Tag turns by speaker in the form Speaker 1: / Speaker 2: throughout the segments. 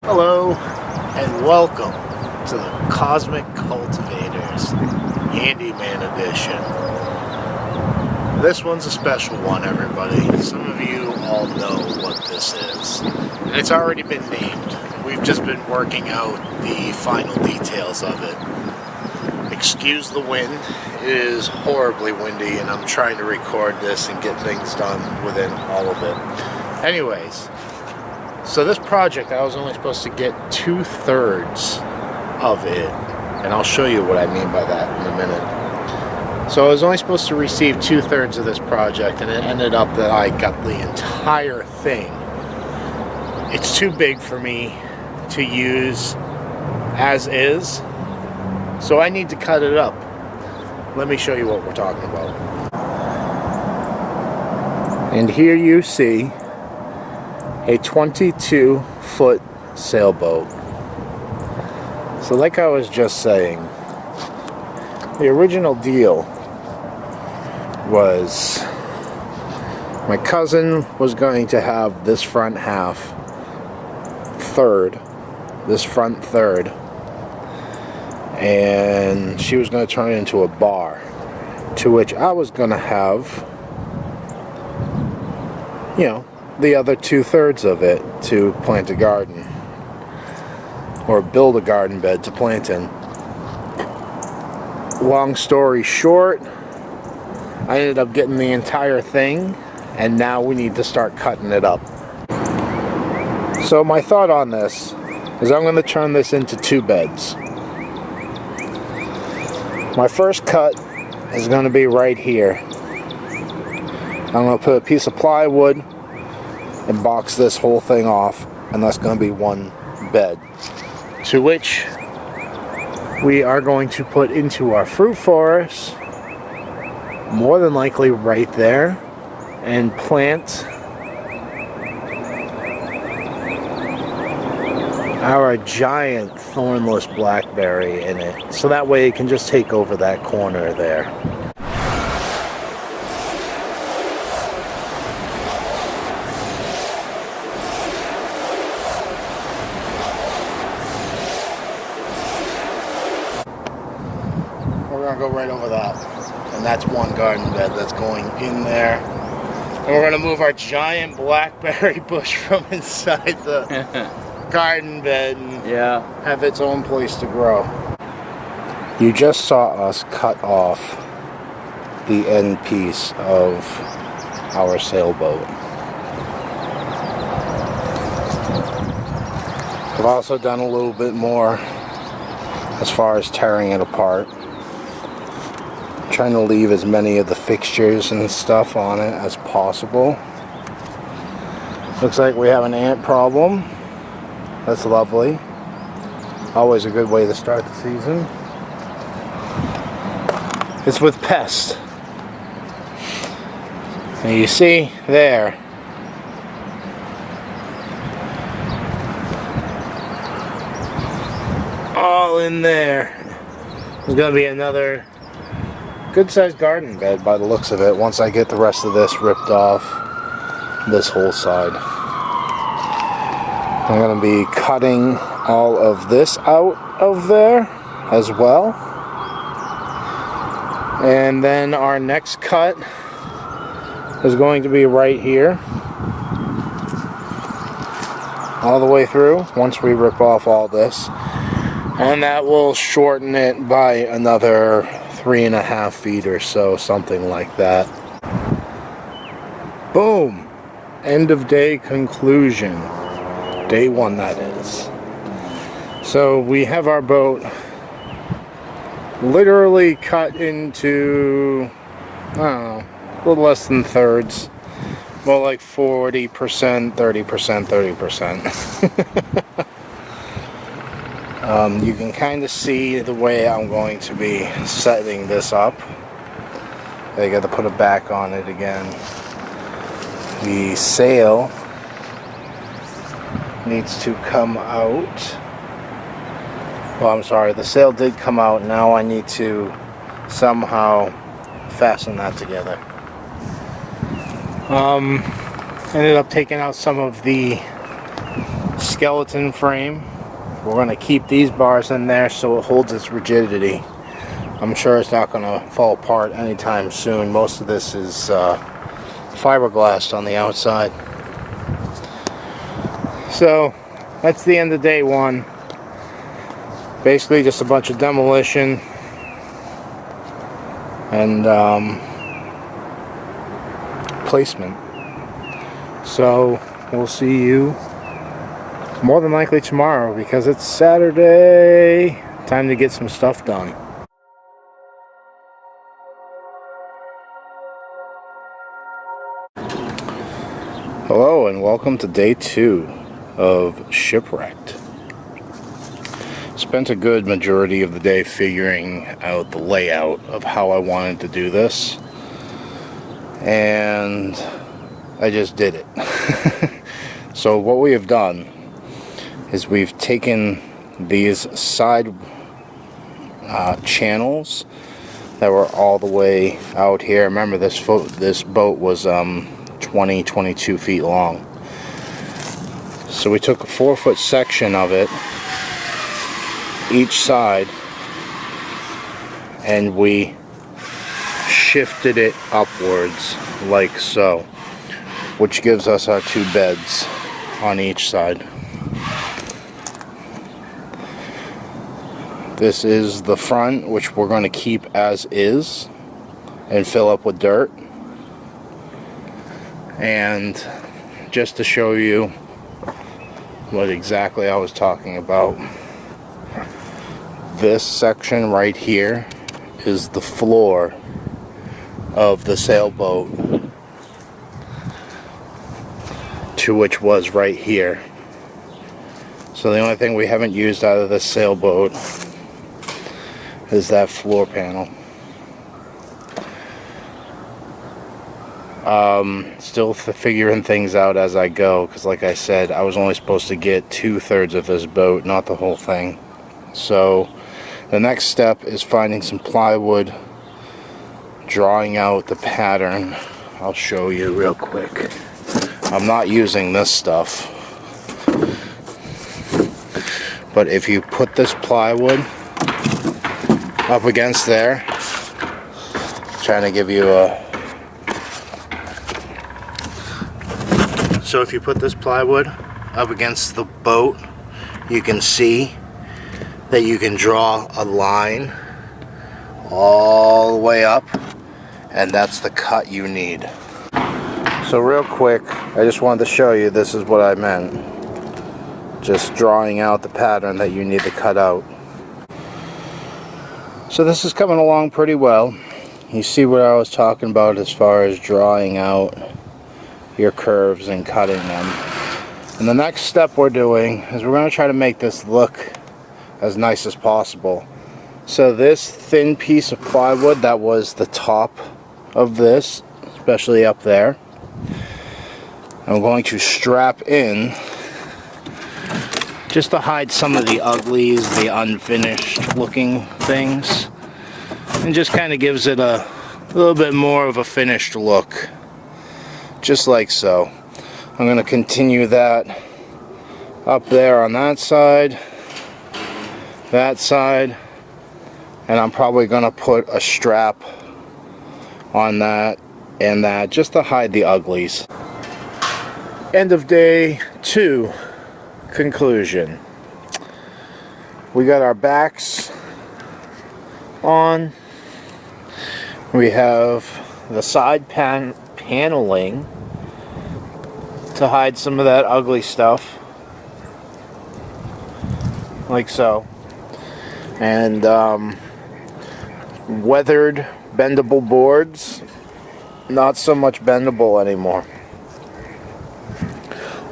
Speaker 1: Hello and welcome to the Cosmic Cultivators Handyman Edition. This one's a special one, everybody. Some of you all know what this is. And it's already been named. We've just been working out the final details of it. Excuse the wind. It is horribly windy and I'm trying to record this and get things done within all of it. Anyways. So this project, I was only supposed to get 2/3 of it, and I'll show you what I mean by that in a minute. So I was only supposed to receive 2/3 of this project, and it ended up that I got the entire thing. It's too big for me to use as is, so I need to cut it up. Let me show you what we're talking about. And here you see a 22-foot sailboat. So like I was just saying, the original deal was my cousin was going to have this front third, and she was going to turn it into a bar, to which I was going to have, the other 2/3 of it to plant a garden, or build a garden bed to plant in. Long story short, I ended up getting the entire thing, and now we need to start cutting it up. So my thought on this is I'm going to turn this into 2 beds. My first cut is going to be right here. I'm going to put a piece of plywood and box this whole thing off, and that's going to be 1 bed, to which we are going to put into our fruit forest, more than likely right there, and plant our giant thornless blackberry in it, so that way it can just take over that corner there. We're going to go right over that, and that's 1 garden bed that's going in there. And we're going to move our giant blackberry bush from inside the garden bed and have its own place to grow. You just saw us cut off the end piece of our sailboat. I've also done a little bit more as far as tearing it apart. Trying to leave as many of the fixtures and stuff on it as possible. Looks like we have an ant problem. That's lovely. Always a good way to start the season. It's with pests. And you see there, all in there. There's gonna be another good-sized garden bed by the looks of it once I get the rest of this ripped off this whole side. I'm going to be cutting all of this out of there as well. And then our next cut is going to be right here, all the way through once we rip off all this. And that will shorten it by another 3.5 feet or so, something like that. Boom! End of day conclusion. Day 1, that is. So we have our boat literally cut into, I don't know, a little less than thirds. More like 40%, 30%, 30%. You can kind of see the way I'm going to be setting this up. I got to put it back on it again. The sail needs to come out. Well, I'm sorry, the sail did come out. Now I need to somehow fasten that together. Ended up taking out some of the skeleton frame. We're going to keep these bars in there so it holds its rigidity. I'm sure it's not going to fall apart anytime soon. Most of this is fiberglass on the outside. So that's the end of day one. Basically just a bunch of demolition and placement. So we'll see you more than likely tomorrow because it's Saturday. Time to get some stuff done. Hello and welcome to day 2 of Shipwrecked. Spent a good majority of the day figuring out the layout of how I wanted to do this, and I just did it. So what we have done is we've taken these side channels that were all the way out here. Remember, this boat was 22 feet long. So we took a 4-foot section of it, each side, and we shifted it upwards like so, which gives us our 2 beds on each side. This is the front, which we're going to keep as is and fill up with dirt. And just to show you what exactly I was talking about, this section right here is the floor of the sailboat, to which was right here. So the only thing we haven't used out of this sailboat is that floor panel. Still figuring things out as I go, because like I said, I was only supposed to get 2/3 of this boat, not the whole thing. So the next step is finding some plywood, drawing out the pattern. I'll show you real quick. I'm not using this stuff, but if you put this plywood up against there, trying to give you a So if you put this plywood up against the boat, you can see that you can draw a line all the way up, and that's the cut you need. So real quick, I just wanted to show you this is what I meant. Just drawing out the pattern that you need to cut out. So this is coming along pretty well. You see what I was talking about as far as drawing out your curves and cutting them. And the next step we're doing is we're going to try to make this look as nice as possible. So this thin piece of plywood that was the top of this, especially up there, I'm going to strap in just to hide some of the uglies, the unfinished looking things, and just kind of gives it a little bit more of a finished look. Just like so. I'm going to continue that up there on that side, and I'm probably going to put a strap on that and that just to hide the uglies. End of day 2, conclusion. We got our backs on. We have the side paneling to hide some of that ugly stuff, like so, and weathered bendable boards, not so much bendable anymore.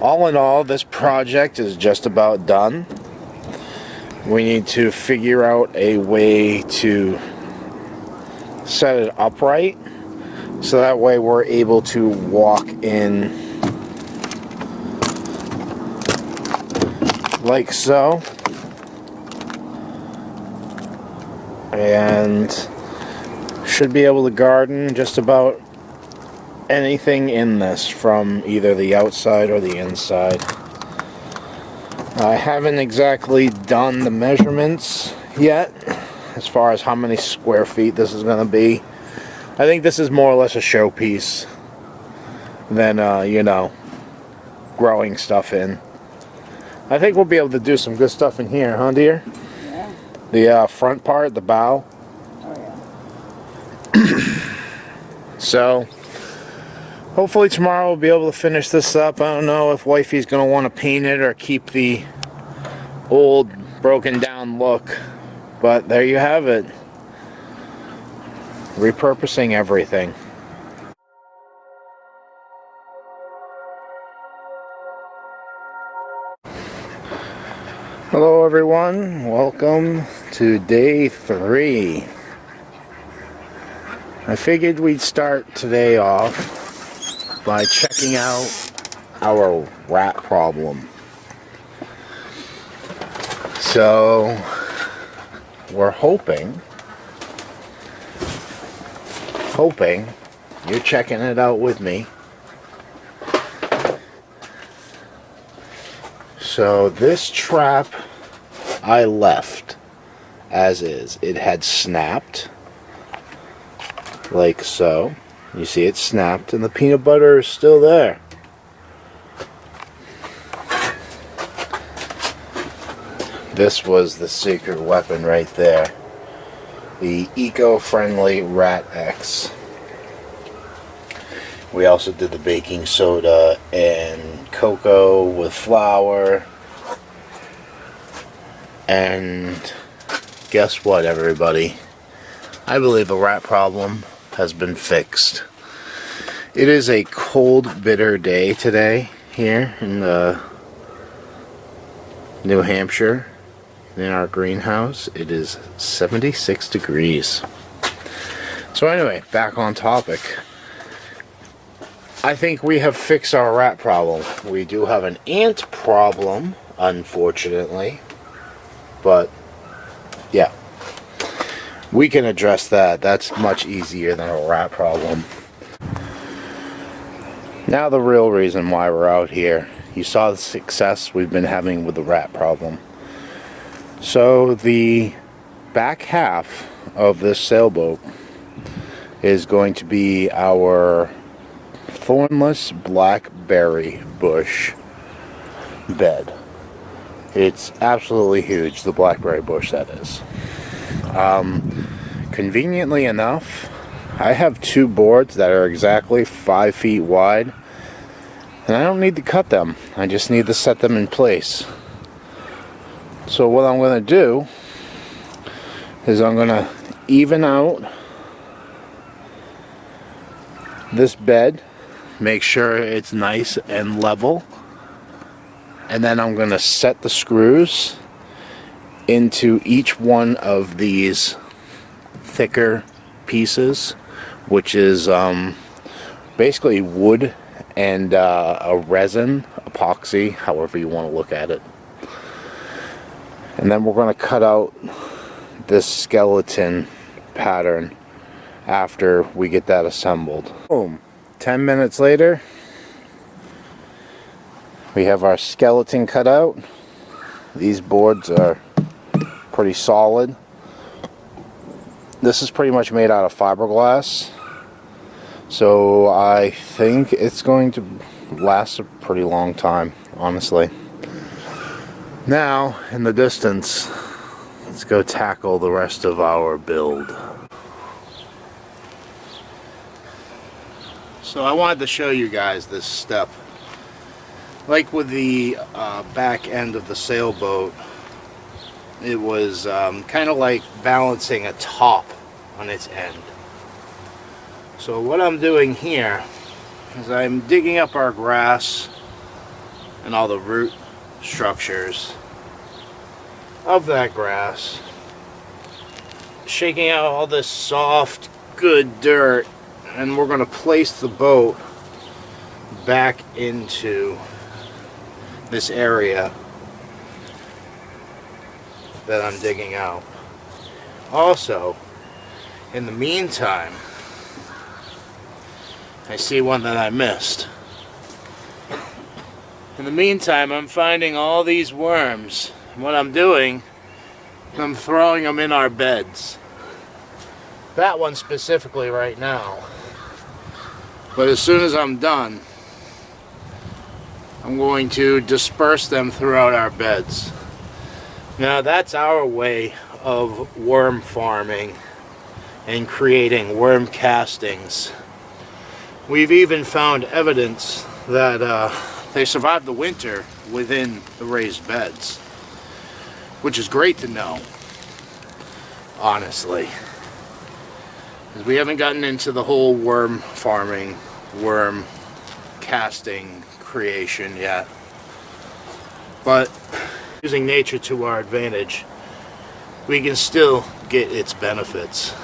Speaker 1: All in all, this project is just about done. We need to figure out a way to set it upright so that way we're able to walk in like so, and should be able to garden just about anything in this from either the outside or the inside. I haven't exactly done the measurements yet as far as how many square feet this is going to be. I think this is more or less a showpiece than, you know, growing stuff in. I think we'll be able to do some good stuff in here, huh, dear?
Speaker 2: Yeah.
Speaker 1: The front part, the bow.
Speaker 2: Oh, yeah.
Speaker 1: So, hopefully tomorrow we'll be able to finish this up. I don't know if wifey's going to want to paint it or keep the old, broken down look. But there you have it. Repurposing everything. Hello everyone, welcome to day 3. I figured we'd start today off by checking out our rat problem. So we're hoping you're checking it out with me. So this trap I left as is. It had snapped like so. You see it snapped and the peanut butter is still there. This was the secret weapon right there. The eco-friendly Rat X. We also did the baking soda and cocoa with flour. And guess what, everybody? I believe a rat problem has been fixed. It is a cold, bitter day today here in New Hampshire. In our greenhouse, it is 76 degrees. So anyway, back on topic. I think we have fixed our rat problem. We do have an ant problem, unfortunately. But, yeah. We can address that. That's much easier than a rat problem. Now the real reason why we're out here. You saw the success we've been having with the rat problem. So the back half of this sailboat is going to be our thornless blackberry bush bed. It's absolutely huge, the blackberry bush that is. Conveniently enough, I have 2 boards that are exactly 5 feet wide, and I don't need to cut them. I just need to set them in place. So what I'm going to do is I'm going to even out this bed, make sure it's nice and level, and then I'm going to set the screws into each one of these thicker pieces, which is basically wood and a resin, epoxy, however you want to look at it. And then we're going to cut out this skeleton pattern after we get that assembled. Boom. 10 minutes later, we have our skeleton cut out. These boards are pretty solid. This is pretty much made out of fiberglass. So I think it's going to last a pretty long time, honestly. Now, in the distance, let's go tackle the rest of our build. So I wanted to show you guys this step. Like with the back end of the sailboat, it was kind of like balancing a top on its end. So what I'm doing here is I'm digging up our grass and all the root structures of that grass, shaking out all this soft, good dirt, and we're going to place the boat back into this area that I'm digging out. Also, in the meantime, I see one that I missed. In the meantime, I'm finding all these worms. What I'm doing, I'm throwing them in our beds. That one specifically right now. But as soon as I'm done, I'm going to disperse them throughout our beds. Now that's our way of worm farming and creating worm castings. We've even found evidence that they survive the winter within the raised beds, which is great to know, honestly. Because we haven't gotten into the whole worm farming, worm casting creation yet. But using nature to our advantage, we can still get its benefits.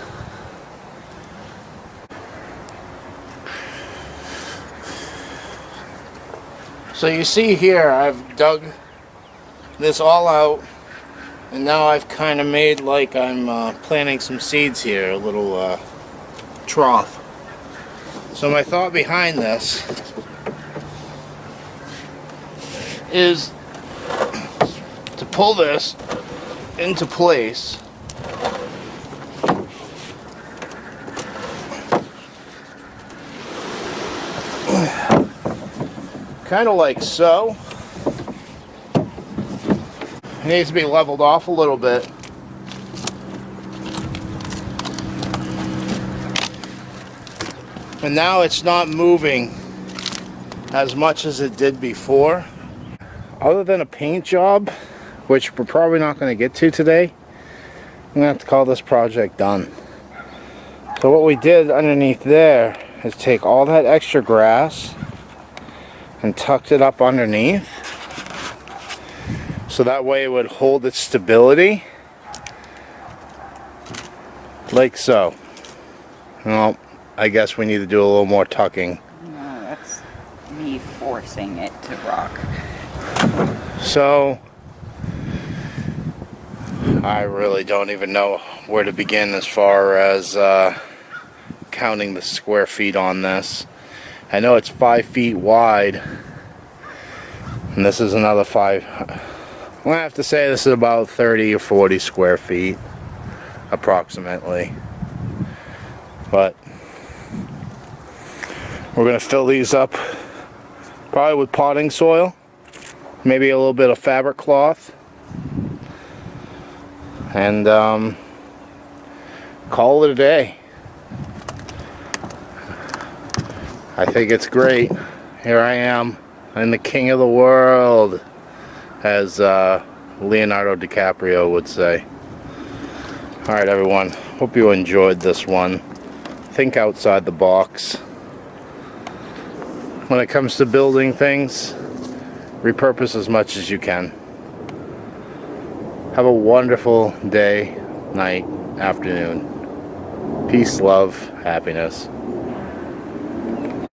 Speaker 1: So you see here, I've dug this all out, and now I've kind of made like I'm planting some seeds here, a little trough. So my thought behind this is to pull this into place. Kind of like so. It needs to be leveled off a little bit. And now it's not moving as much as it did before. Other than a paint job, which we're probably not going to get to today, I'm going to have to call this project done. So what we did underneath there is take all that extra grass and tucked it up underneath, so that way it would hold its stability, like so. Well, I guess we need to do a little more tucking.
Speaker 2: No, that's me forcing it to rock.
Speaker 1: So I really don't even know where to begin as far as counting the square feet on this. I know it's 5 feet wide, and this is another 5. I'm gonna have to say this is about 30 or 40 square feet approximately. But we're gonna fill these up probably with potting soil, maybe a little bit of fabric cloth, and call it a day. I think it's great. Here I am, I'm the king of the world, as Leonardo DiCaprio would say. Alright everyone, hope you enjoyed this one. Think outside the box. When it comes to building things, repurpose as much as you can. Have a wonderful day, night, afternoon. Peace, love, happiness.